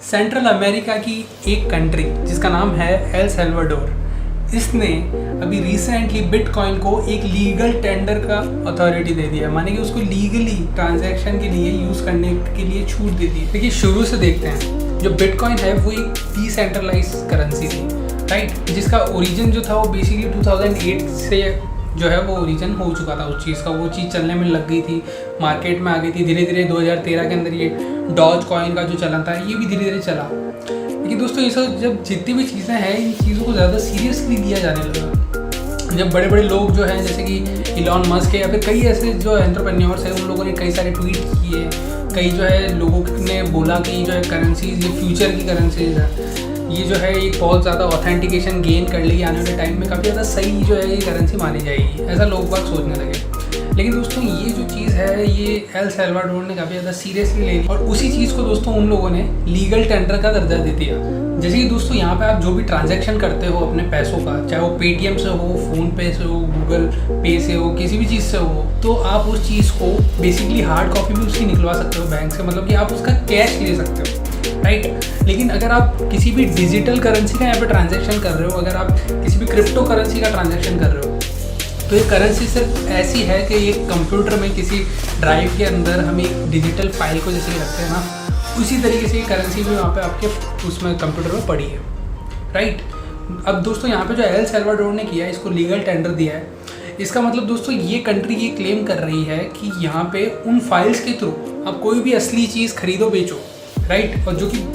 Central America की एक country जिसका नाम है एल सल्वाडोर, इसने अभी रिसेंटली बिटकॉइन को एक लीगल टेंडर का अथॉरिटी दे दिया, माने कि उसको लीगली ट्रांजैक्शन के लिए यूज़ करने के लिए छूट दे दी। देखिए शुरू से देखते हैं, जो बिटकॉइन है वो एक डिसेंट्रलाइज करेंसी थी, राइट, जिसका ओरिजिन जो था वो बेसिकली 2008 से जो है वो ओरिजिन हो चुका था उस चीज़ का। वो चीज़ चलने में लग गई थी, मार्केट में आ गई थी। धीरे धीरे 2013 के अंदर ये डॉज कॉइन का जो चलन था ये भी धीरे धीरे चला। लेकिन दोस्तों ये सब जब जितनी भी चीज़ें हैं इन चीज़ों को ज़्यादा सीरियसली लिया जाने लगा, जब बड़े बड़े लोग जो हैं जैसे कि इलॉन मस्क है या फिर कई ऐसे जो एंटरप्रेन्योर्स हैं उन लोगों ने कई सारे ट्वीट किए, कई जो है लोगों ने बोला कि जो है करेंसीज ये फ्यूचर की करेंसीज है, ये जो है एक बहुत ज़्यादा ऑथेंटिकेशन गेन कर लेगी, आने वाले टाइम में काफ़ी ज़्यादा सही जो है ये करेंसी मानी जाएगी, ऐसा लोग बात सोचने लगे। लेकिन दोस्तों ये जो चीज़ है ये एल सल्वाडोर ने काफ़ी ज़्यादा सीरियसली ले ली और उसी चीज़ को दोस्तों उन लोगों ने लीगल टेंडर का दर्जा दे दिया। जैसे कि दोस्तों यहाँ पे आप जो भी ट्रांजैक्शन करते हो अपने पैसों का, चाहे वो पेटीएम से हो, फ़ोनपे से हो, गूगल पे से हो, किसी भी चीज़ से हो, तो आप उस चीज़ को बेसिकली हार्ड कॉपी भी उसकी निकलवा सकते हो बैंक से, मतलब कि आप उसका कैश ले सकते हो, राइट। लेकिन अगर आप किसी भी डिजिटल करेंसी का यहाँ पे ट्रांजैक्शन कर रहे हो, अगर आप किसी भी क्रिप्टो करेंसी का ट्रांजैक्शन कर रहे हो, तो ये करेंसी सिर्फ ऐसी है कि एक कंप्यूटर में किसी ड्राइव के अंदर हम एक डिजिटल फाइल को जैसे रखते हैं ना, उसी तरीके से ये करेंसी भी वहाँ पे आपके उसमें कंप्यूटर में पड़ी है, राइट। अब दोस्तों यहाँ पे जो एल सल्वाडोर ने किया है, इसको लीगल टेंडर दिया है, इसका मतलब दोस्तों ये कंट्री ये क्लेम कर रही है कि यहाँ पे उन फाइल्स के थ्रू आप कोई भी असली चीज़ खरीदो बेचो, राइट, और जो कि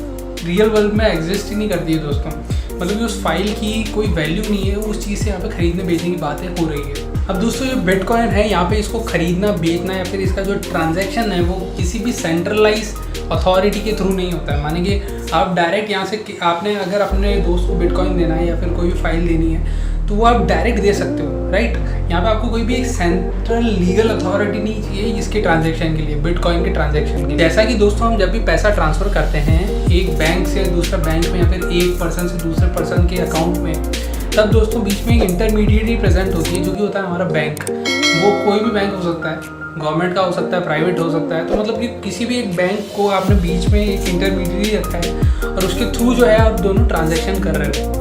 रियल वर्ल्ड में एग्जिस्ट ही नहीं करती है दोस्तों, मतलब कि उस फाइल की कोई वैल्यू नहीं है, उस चीज़ से यहाँ पे खरीदने बेचने की बातें हो रही है। अब दोस्तों जो बिटकॉइन है यहाँ पे इसको खरीदना बेचना या फिर इसका जो ट्रांजैक्शन है वो किसी भी सेंट्रलाइज अथॉरिटी के थ्रू नहीं होता है, माने कि आप डायरेक्ट यहाँ से आपने अगर अपने दोस्त को बिटकॉइन देना है या फिर कोई भी फाइल देनी है तो वो आप डायरेक्ट दे सकते हो, राइट। यहाँ पे आपको कोई भी एक सेंट्रल लीगल अथॉरिटी नहीं चाहिए इसके ट्रांजैक्शन के लिए, बिटकॉइन के ट्रांजैक्शन के लिए। जैसा कि दोस्तों हम जब भी पैसा ट्रांसफ़र करते हैं एक बैंक से दूसरे बैंक में या फिर एक पर्सन से दूसरे पर्सन के अकाउंट में, तब दोस्तों बीच में एक इंटरमीडिएटरी प्रेजेंट होती है जो कि होता है हमारा बैंक। वो कोई भी बैंक हो सकता है, गवर्नमेंट का हो सकता है, प्राइवेट हो सकता है, तो मतलब कि किसी भी एक बैंक को आपने बीच में एक इंटरमीडिएटरी रखा है और उसके थ्रू जो है आप दोनों ट्रांजैक्शन कर रहे हो।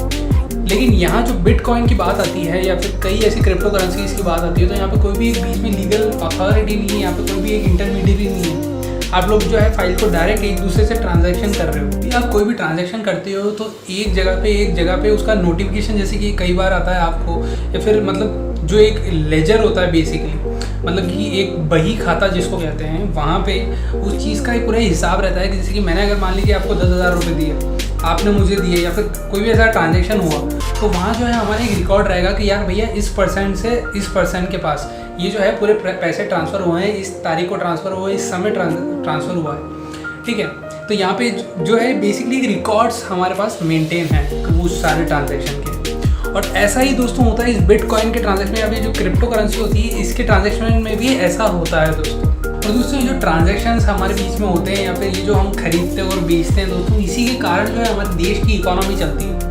लेकिन यहाँ जो बिटकॉइन की बात आती है या फिर कई ऐसी क्रिप्टो करेंसीज की बात आती है तो यहाँ पे कोई भी एक बीच में लीगल अथॉरिटी नहीं है, यहाँ पे कोई भी एक इंटरमीडिएटरी नहीं है। आप लोग जो है फाइल को डायरेक्ट एक दूसरे से ट्रांजैक्शन कर रहे हो। आप कोई भी ट्रांजैक्शन करते हो तो एक जगह पे उसका नोटिफिकेशन जैसे कि कई बार आता है आपको, या फिर मतलब जो एक लेजर होता है बेसिकली, मतलब कि एक बही खाता जिसको कहते हैं, वहाँ पे उस चीज़ का एक पूरा हिसाब रहता है कि जैसे कि मैंने अगर मान लीजिए आपको 10,000 रुपये दिए, आपने मुझे दिए या फिर कोई भी ऐसा ट्रांजैक्शन हुआ तो वहाँ जो है हमारा एक रिकॉर्ड रहेगा कि यार भैया इस पर्सन से इस पर्सन के पास ये जो है पूरे पैसे ट्रांसफ़र हुए हैं, इस तारीख को ट्रांसफ़र हुआ है, इस समय ट्रांसफ़र हुआ है, ठीक है। तो यहाँ पे जो है बेसिकली रिकॉर्ड्स हमारे पास मेंटेन हैं उस सारे ट्रांजैक्शन के। और ऐसा ही दोस्तों होता है इस बिटकॉइन के ट्रांजैक्शन में, अभी जो क्रिप्टो करेंसी होती है इसके ट्रांजैक्शन में भी ऐसा होता है दोस्तों। और दोस्तों ये जो ट्रांजैक्शंस हमारे बीच में होते हैं या फिर ये जो हम खरीदते हैं और बेचते हैं दोस्तों, इसी के कारण जो है हमारे देश की इकोनॉमी चलती है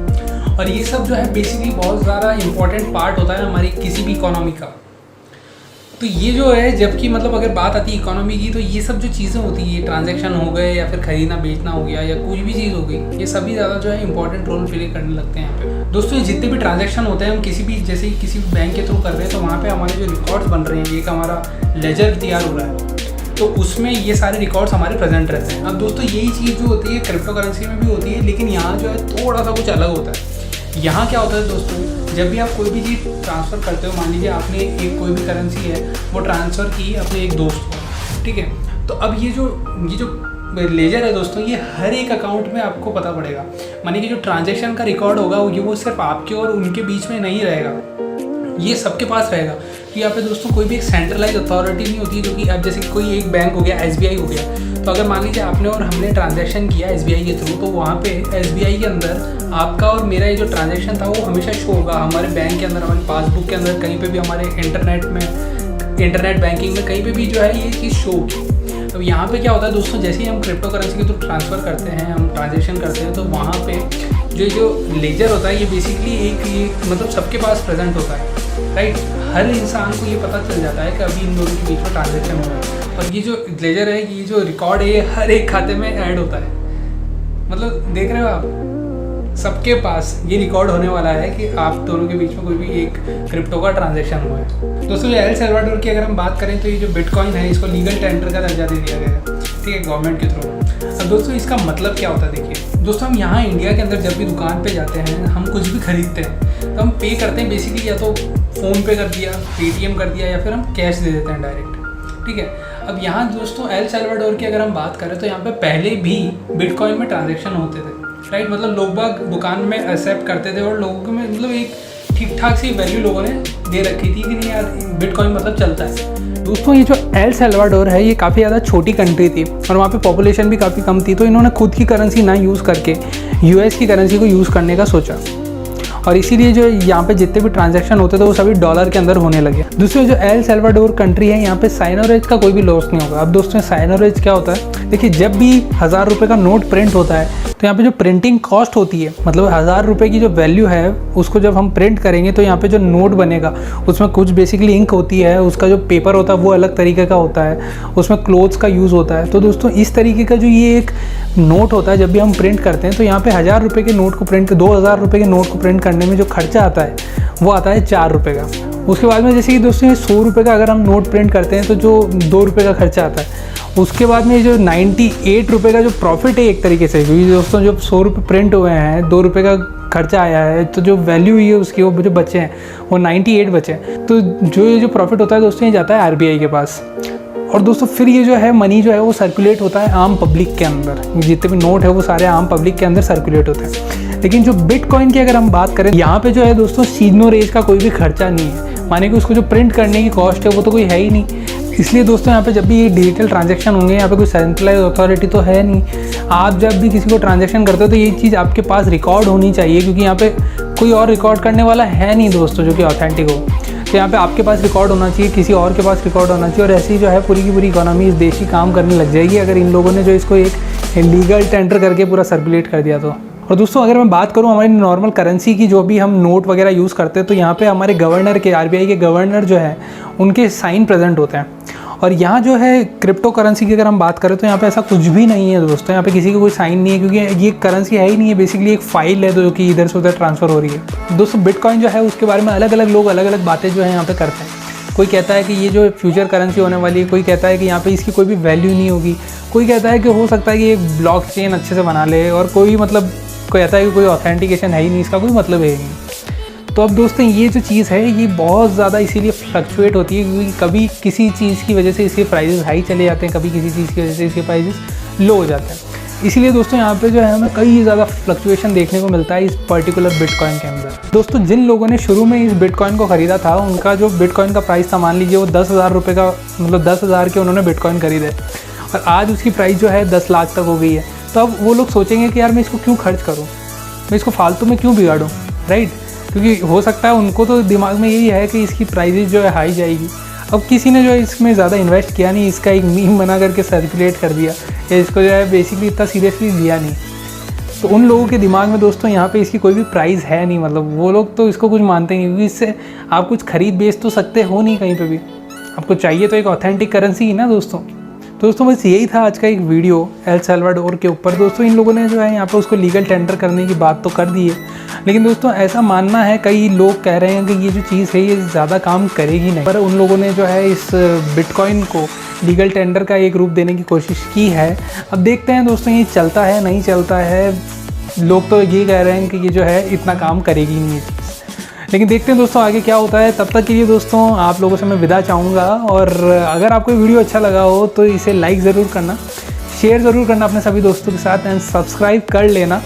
और ये सब जो है बेसिकली बहुत ज़्यादा इंपॉर्टेंट पार्ट होता है हमारी किसी भी इकोनॉमी का। तो ये जो है जबकि मतलब अगर बात आती है इकोनॉमी की तो ये सब जो चीज़ें होती है, ट्रांजैक्शन हो गए या फिर खरीदना बेचना हो गया या कोई भी चीज़ हो गई, ये सभी ज़्यादा जो है इंपॉर्टेंट रोल प्ले करने लगते हैं यहाँ पे। दोस्तों ये जितने भी ट्रांजैक्शन होते हैं हम किसी भी जैसे कि किसी भी बैंक के थ्रू कर रहे हैं तो वहाँ पे हमारे जो रिकॉर्ड्स बन रहे हैं, एक हमारा लेजर तैयार हो रहा है तो उसमें ये सारे रिकॉर्ड्स हमारे प्रेजेंट रहते हैं। अब दोस्तों यही चीज़ जो होती है क्रिप्टो करेंसी में भी होती है, लेकिन यहाँ जो है थोड़ा सा कुछ अलग होता है। यहाँ क्या होता है दोस्तों, जब भी आप कोई भी चीज़ ट्रांसफ़र करते हो, मान लीजिए आपने एक कोई भी करेंसी है वो ट्रांसफ़र की अपने एक दोस्त को, ठीक है, तो अब ये जो लेजर है दोस्तों ये हर एक अकाउंट में आपको पता पड़ेगा, माने कि जो ट्रांजैक्शन का रिकॉर्ड होगा वो सिर्फ आपके और उनके बीच में नहीं रहेगा, ये सबके पास रहेगा। कि यहाँ पे दोस्तों कोई भी एक सेंट्रलाइज अथॉरिटी नहीं होती जो कि अब जैसे कि कोई एक बैंक हो गया, SBI हो गया, तो अगर मान लीजिए आपने और हमने ट्रांजैक्शन किया SBI के थ्रू, तो वहाँ पे SBI के अंदर आपका और मेरा ये जो ट्रांजैक्शन था वो हमेशा शो होगा हमारे बैंक के अंदर, हमारी पासबुक के अंदर, कहीं पे भी हमारे इंटरनेट बैंकिंग में कहीं पे भी जो है ये चीज़ शो होगी। अब यहाँ पे क्या होता है दोस्तों, जैसे ही हम क्रिप्टो करेंसी के थ्रू ट्रांसफ़र करते हैं, हम ट्रांजैक्शन करते हैं, तो वहाँ पे जो लेजर होता है ये बेसिकली एक मतलब सबके पास प्रेजेंट होता है, राइट। हर इंसान को ये पता चल जाता है कि अभी इन दोनों के बीच में ट्रांजैक्शन हुआ है और ये जो लेजर है, ये जो रिकॉर्ड है ये हर एक खाते में ऐड होता है, मतलब देख रहे हो आप, सबके पास ये रिकॉर्ड होने वाला है कि आप दोनों के बीच में कोई भी एक क्रिप्टो का ट्रांजैक्शन हुआ है। दोस्तों एल सल्वाडोर की अगर हम बात करें तो ये जो बिटकॉइन है इसको लीगल टेंडर का दर्जा दे दिया गया है, ठीक है, गवर्नमेंट के थ्रू। अब दोस्तों इसका मतलब क्या होता है, देखिए दोस्तों, हम यहाँ इंडिया के अंदर जब भी दुकान पे जाते हैं, हम कुछ भी खरीदते हैं तो हम पे करते हैं बेसिकली या तो फ़ोन पे कर दिया, पेटीएम कर दिया, या फिर हम कैश दे देते हैं डायरेक्ट, ठीक है। अब यहाँ दोस्तों एल सल्वाडोर की अगर हम बात करें तो यहाँ पे पहले भी बिटकॉइन में ट्रांजेक्शन होते थे, राइट। मतलब लोग बाग दुकान में एक्सेप्ट करते थे और लोगों में मतलब एक ठीक ठाक सी वैल्यू लोगों ने दे रखी थी कि नहीं यार बिटकॉइन मतलब चलता है। दोस्तों ये जो एल सल्वाडोर है ये काफ़ी ज़्यादा छोटी कंट्री थी और वहाँ पे पॉपुलेशन भी काफ़ी कम थी, तो इन्होंने खुद की करेंसी ना यूज़ करके यूएस की करेंसी को यूज़ करने का सोचा और इसीलिए जो यहाँ पे जितने भी ट्रांजैक्शन होते थे वो सभी डॉलर के अंदर होने लगे। दूसरी जो एल सल्वाडोर कंट्री है यहाँ पे साइनोरेज का कोई भी लॉस नहीं होगा। अब दोस्तों साइनोरेज क्या होता है, देखिए जब भी 1000 रुपये का नोट प्रिंट होता है तो यहाँ पे जो प्रिंटिंग कॉस्ट होती है, मतलब 1000 रुपये की जो वैल्यू है उसको जब हम प्रिंट करेंगे तो यहाँ पे जो नोट बनेगा उसमें कुछ बेसिकली इंक होती है, उसका जो पेपर होता है वो अलग तरीके का होता है, उसमें क्लोथ्स का यूज़ होता है। तो दोस्तों इस तरीके का जो ये एक नोट होता है जब भी हम प्रिंट करते हैं तो यहाँ पे 1000 रुपये के नोट को प्रिंट 2000 रुपये के नोट को प्रिंट करने में जो खर्चा आता है वो आता है 4 रुपये का। उसके बाद में जैसे कि दोस्तों ये 100 रुपये का अगर हम नोट प्रिंट करते हैं तो जो 2 रुपये का खर्चा आता है, उसके बाद में जो 98 रुपये का जो प्रॉफिट है एक तरीके से, क्योंकि दोस्तों जब 100 रुपये प्रिंट हुए हैं 2 रुपये का खर्चा आया है तो जो वैल्यू हुई है उसकी वो जो बचे हैं वो 98 बचे हैं। तो जो प्रॉफिट होता है दोस्तों ये जाता है आरबीआई के पास और दोस्तों फिर ये जो है मनी जो है वो सर्कुलेट होता है आम पब्लिक के अंदर, जितने भी नोट है वो सारे आम पब्लिक के अंदर सर्कुलेट होते हैं। लेकिन जो बिटकॉइन की अगर हम बात करें यहाँ पे जो है दोस्तों सीजनोरेज का कोई भी खर्चा नहीं है, माने कि उसको जो प्रिंट करने की कॉस्ट है वो तो कोई है ही नहीं। इसलिए दोस्तों यहाँ पे जब भी ये डिजिटल ट्रांजैक्शन होंगे यहाँ पे कोई सेंट्रलाइज अथॉरिटी तो है नहीं। आप जब भी किसी को ट्रांजैक्शन करते हो तो ये चीज़ आपके पास रिकॉर्ड होनी चाहिए, क्योंकि यहाँ पे कोई और रिकॉर्ड करने वाला है नहीं दोस्तों जो कि ऑथेंटिक हो। तो यहाँ पे आपके पास रिकॉर्ड होना चाहिए, किसी और के पास रिकॉर्ड होना चाहिए और ऐसे ही जो है पूरी की पूरी इकोनॉमी इस देश की काम करने लग जाएगी अगर इन लोगों ने जो इसको एक लीगल टेंडर करके पूरा सर्कुलेट कर दिया तो। और दोस्तों अगर मैं बात करूँ हमारी नॉर्मल करेंसी की, जो भी हम नोट वगैरह यूज़ करते हैं, तो यहाँ पे हमारे गवर्नर के, आरबीआई के गवर्नर जो है उनके साइन प्रेजेंट होते हैं। और यहाँ जो है क्रिप्टो करेंसी की अगर हम बात करें तो यहाँ पे ऐसा कुछ भी नहीं है दोस्तों, यहाँ पे किसी का कोई साइन नहीं है, क्योंकि ये करेंसी है ही नहीं है, बेसिकली एक फाइल है जो कि इधर से उधर ट्रांसफ़र हो रही है। दोस्तों बिटकॉइन जो है उसके बारे में अलग अलग लोग अलग अलग बातें जो है यहाँ पे करते हैं। कोई कहता है कि ये जो फ्यूचर करेंसी होने वाली है, कोई कहता है कि यहाँ पे इसकी कोई भी वैल्यू नहीं होगी, कोई कहता है कि हो सकता है कि एक ब्लॉकचेन अच्छे से बना ले, और कोई मतलब कोई कहता है कि कोई ऑथेंटिकेशन है ही नहीं, इसका कोई मतलब है ही नहीं। तो अब दोस्तों ये जो चीज़ है ये बहुत ज़्यादा इसीलिए फ्लक्चुएट होती है, क्योंकि कभी किसी चीज़ की वजह से इसके प्राइजेस हाई चले जाते हैं, कभी किसी चीज़ की वजह से इसके प्राइजेस लो हो जाते हैं। इसीलिए दोस्तों यहाँ पे जो है हमें कई ज़्यादा फ्लक्चुएशन देखने को मिलता है इस पर्टिकुलर बिटकॉइन के अंदर। दोस्तों जिन लोगों ने शुरू में इस बिटकॉइन को ख़रीदा था उनका जो बिटकॉइन का प्राइस था, मान लीजिए वो 10,000 रुपये का, मतलब 10,000 के उन्होंने बिटकॉइन खरीदे और आज उसकी प्राइस जो है 10 लाख तक हो गई है। तो अब वो लोग सोचेंगे कि यार मैं इसको क्यों खर्च करूँ, मैं इसको फालतू में क्यों बिगाड़ूँ, राइट। क्योंकि हो सकता है उनको तो दिमाग में यही है कि इसकी प्राइजेस जो है हाई जाएगी। अब किसी ने जो है इसमें ज़्यादा इन्वेस्ट किया नहीं, इसका एक मीम बना करके सर्कुलेट कर दिया या इसको जो है बेसिकली इतना सीरियसली लिया नहीं, तो उन लोगों के दिमाग में दोस्तों यहाँ पे इसकी कोई भी प्राइस है नहीं, मतलब वो लोग तो इसको कुछ मानते नहीं, क्योंकि इससे आप कुछ खरीद बेच तो सकते हो नहीं कहीं पे भी, आपको चाहिए तो एक ऑथेंटिक करेंसी ही ना दोस्तों बस यही था आज का एक वीडियो एल सल्वाडोर के ऊपर। दोस्तों इन लोगों ने जो है यहाँ पे उसको लीगल टेंडर करने की बात तो कर दी है, लेकिन दोस्तों ऐसा मानना है, कई लोग कह रहे हैं कि ये जो चीज़ है ये ज़्यादा काम करेगी नहीं, पर उन लोगों ने जो है इस बिटकॉइन को लीगल टेंडर का एक रूप देने की कोशिश की है। अब देखते हैं दोस्तों ये चलता है नहीं चलता है, लोग तो ये कह रहे हैं कि ये जो है इतना काम करेगी नहीं, लेकिन देखते हैं दोस्तों आगे क्या होता है। तब तक के लिए दोस्तों आप लोगों से मैं विदा चाहूँगा, और अगर आपको वीडियो अच्छा लगा हो तो इसे लाइक ज़रूर करना, शेयर ज़रूर करना अपने सभी दोस्तों के साथ, एंड सब्सक्राइब कर लेना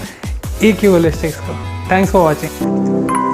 AQ होलिस्टिक्स को। Thanks for watching.